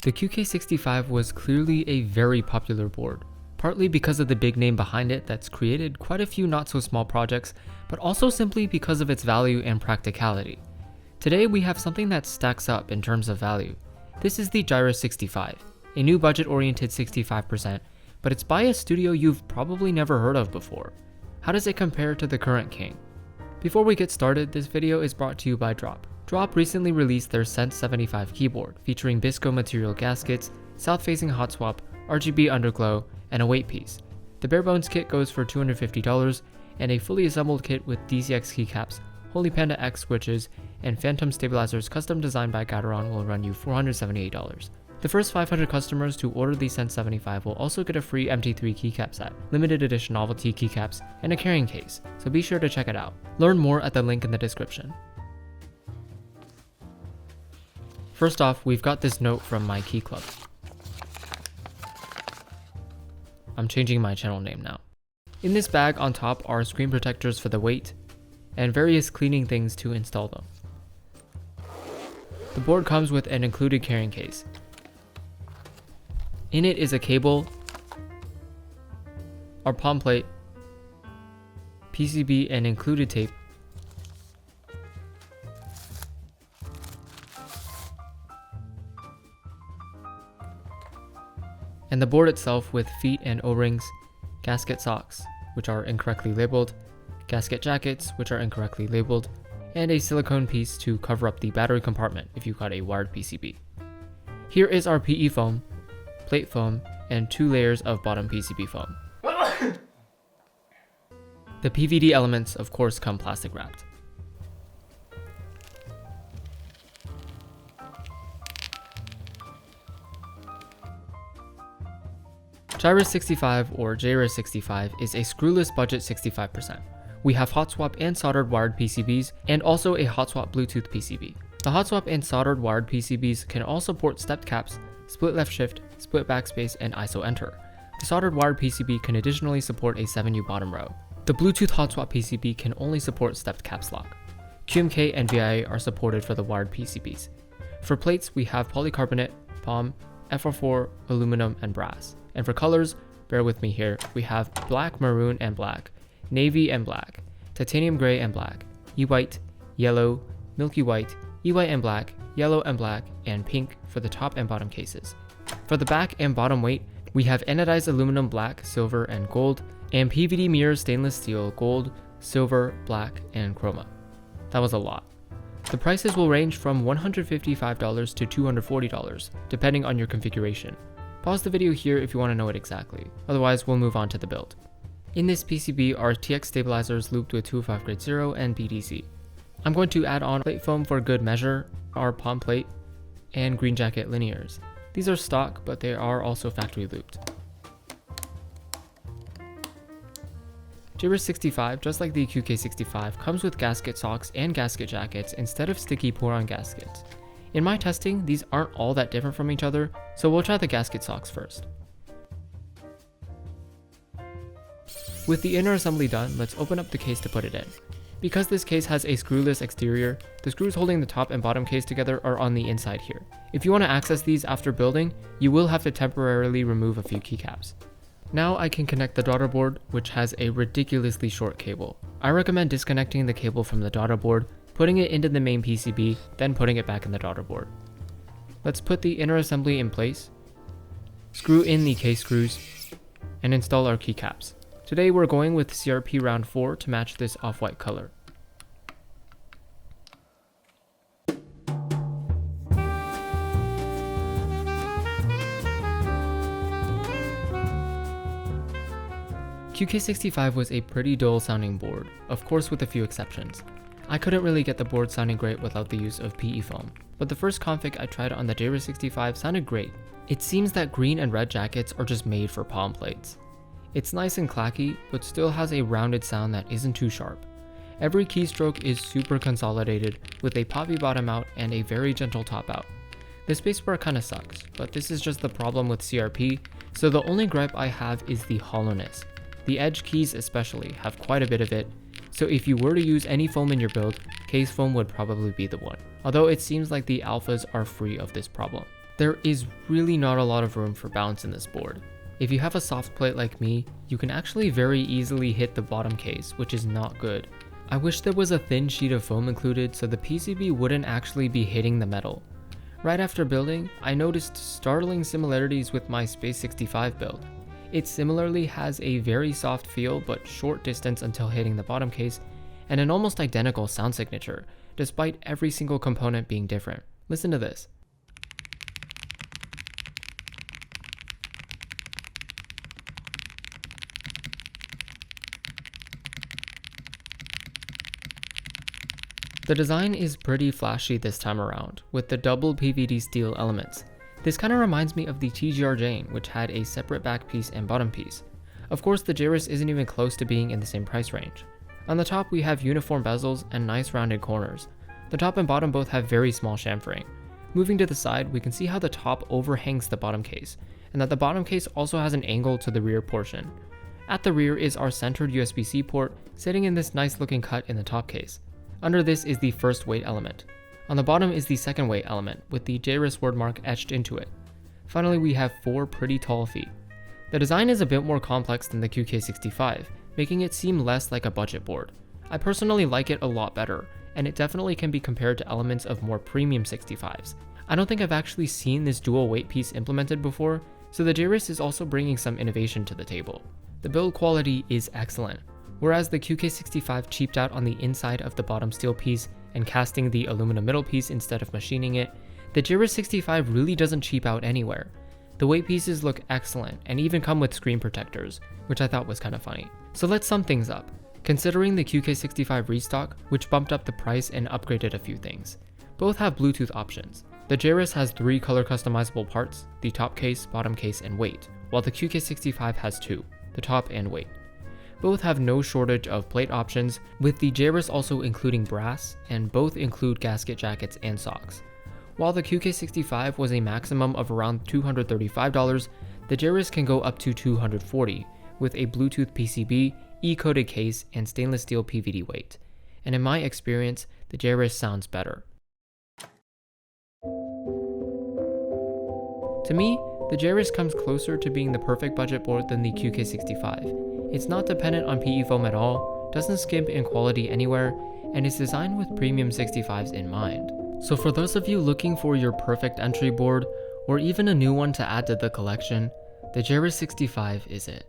The QK65 was clearly a very popular board, partly because of the big name behind it that's created quite a few not so small projects, but also simply because of its value and practicality. Today we have something that stacks up in terms of value. This is the Jris65, a new budget-oriented 65%, but it's by a studio you've probably never heard of before. How does it compare to the current king? Before we get started, this video is brought to you by Drop. Drop recently released their Sense 75 keyboard, featuring Bisco material gaskets, south-facing hot swap, RGB underglow, and a weight piece. The bare bones kit goes for $250, and a fully assembled kit with DCX keycaps, Holy Panda X switches, and Phantom stabilizers custom designed by Gateron will run you $478. The first 500 customers to order the Sense 75 will also get a free MT3 keycap set, limited edition novelty keycaps, and a carrying case, so be sure to check it out. Learn more at the link in the description. First off, we've got this note from my key club. I'm changing my channel name now. In this bag on top are screen protectors for the weight, and various cleaning things to install them. The board comes with an included carrying case. In it is a cable, our palm plate, PCB and included tape, and the board itself with feet and O-rings, gasket socks, which are incorrectly labeled, gasket jackets, which are incorrectly labeled, and a silicone piece to cover up the battery compartment if you've got a wired PCB. Here is our PE foam, plate foam, and 2 layers of bottom PCB foam. The PVD elements of course come plastic wrapped. Jris65 or Jris65 is a screwless budget 65%. We have hot swap and soldered wired PCBs, and also a hot swap Bluetooth PCB. The hot swap and soldered wired PCBs can all support stepped caps, split left shift, split backspace, and ISO enter. The soldered wired PCB can additionally support a 7U bottom row. The Bluetooth hot swap PCB can only support stepped caps lock. QMK and VIA are supported for the wired PCBs. For plates, we have polycarbonate, POM, FR4, aluminum, and brass. And for colors, bear with me here, we have black, maroon, and black, navy and black, titanium gray and black, E-white, yellow, milky white, E-white and black, yellow and black, and pink for the top and bottom cases. For the back and bottom weight, we have anodized aluminum black, silver, and gold, and PVD mirror stainless steel gold, silver, black, and chroma. That was a lot. The prices will range from $155 to $240, depending on your configuration. Pause the video here if you want to know it exactly, otherwise we'll move on to the build. In this PCB are TX stabilizers looped with 205 grade 0 and BDC. I'm going to add on plate foam for good measure, our palm plate, and green jacket linears. These are stock, but they are also factory looped. Jris65, just like the QK65, comes with gasket socks and gasket jackets instead of sticky pour-on gaskets. In my testing, these aren't all that different from each other, so we'll try the gasket socks first. With the inner assembly done, let's open up the case to put it in. Because this case has a screwless exterior, the screws holding the top and bottom case together are on the inside here. If you want to access these after building, you will have to temporarily remove a few keycaps. Now I can connect the daughter board, which has a ridiculously short cable. I recommend disconnecting the cable from the daughter board, putting it into the main PCB, then putting it back in the daughter board. Let's put the inner assembly in place, screw in the case screws, and install our keycaps. Today we're going with CRP round 4 to match this off-white color. QK65 was a pretty dull sounding board, of course with a few exceptions. I couldn't really get the board sounding great without the use of PE foam, but the first config I tried on the Jris65 sounded great. It seems that green and red jackets are just made for palm plates. It's nice and clacky, but still has a rounded sound that isn't too sharp. Every keystroke is super consolidated with a poppy bottom out and a very gentle top out. The spacebar kinda sucks, but this is just the problem with CRP, so the only gripe I have is the hollowness. The edge keys especially have quite a bit of it, so if you were to use any foam in your build, case foam would probably be the one, although it seems like the alphas are free of this problem. There is really not a lot of room for bounce in this board. If you have a soft plate like me, you can actually very easily hit the bottom case, which is not good. I wish there was a thin sheet of foam included so the PCB wouldn't actually be hitting the metal. Right after building, I noticed startling similarities with my Space65 build. It similarly has a very soft feel but short distance until hitting the bottom case, and an almost identical sound signature, despite every single component being different. Listen to this. The design is pretty flashy this time around, with the double PVD steel elements. This kinda reminds me of the TGR Jane, which had a separate back piece and bottom piece. Of course, the Jris isn't even close to being in the same price range. On the top we have uniform bezels and nice rounded corners. The top and bottom both have very small chamfering. Moving to the side, we can see how the top overhangs the bottom case, and that the bottom case also has an angle to the rear portion. At the rear is our centered USB-C port, sitting in this nice looking cut in the top case. Under this is the first weight element. On the bottom is the second weight element, with the Jris wordmark etched into it. Finally, we have 4 pretty tall feet. The design is a bit more complex than the QK65, making it seem less like a budget board. I personally like it a lot better, and it definitely can be compared to elements of more premium 65s. I don't think I've actually seen this dual weight piece implemented before, so the Jris is also bringing some innovation to the table. The build quality is excellent. Whereas the QK65 cheaped out on the inside of the bottom steel piece and casting the aluminum middle piece instead of machining it, the Jris65 really doesn't cheap out anywhere. The weight pieces look excellent and even come with screen protectors, which I thought was kinda funny. So let's sum things up. Considering the QK65 restock, which bumped up the price and upgraded a few things. Both have Bluetooth options. The Jris has 3 color customizable parts, the top case, bottom case, and weight, while the QK65 has 2, the top and weight. Both have no shortage of plate options, with the Jris also including brass, and both include gasket jackets and socks. While the QK65 was a maximum of around $235, the Jris can go up to $240, with a Bluetooth PCB, E-coated case, and stainless steel PVD weight. And in my experience, the Jris sounds better. To me, the Jris comes closer to being the perfect budget board than the QK65. It's not dependent on PE foam at all, doesn't skimp in quality anywhere, and is designed with premium 65s in mind. So for those of you looking for your perfect entry board, or even a new one to add to the collection, the Jris65 is it.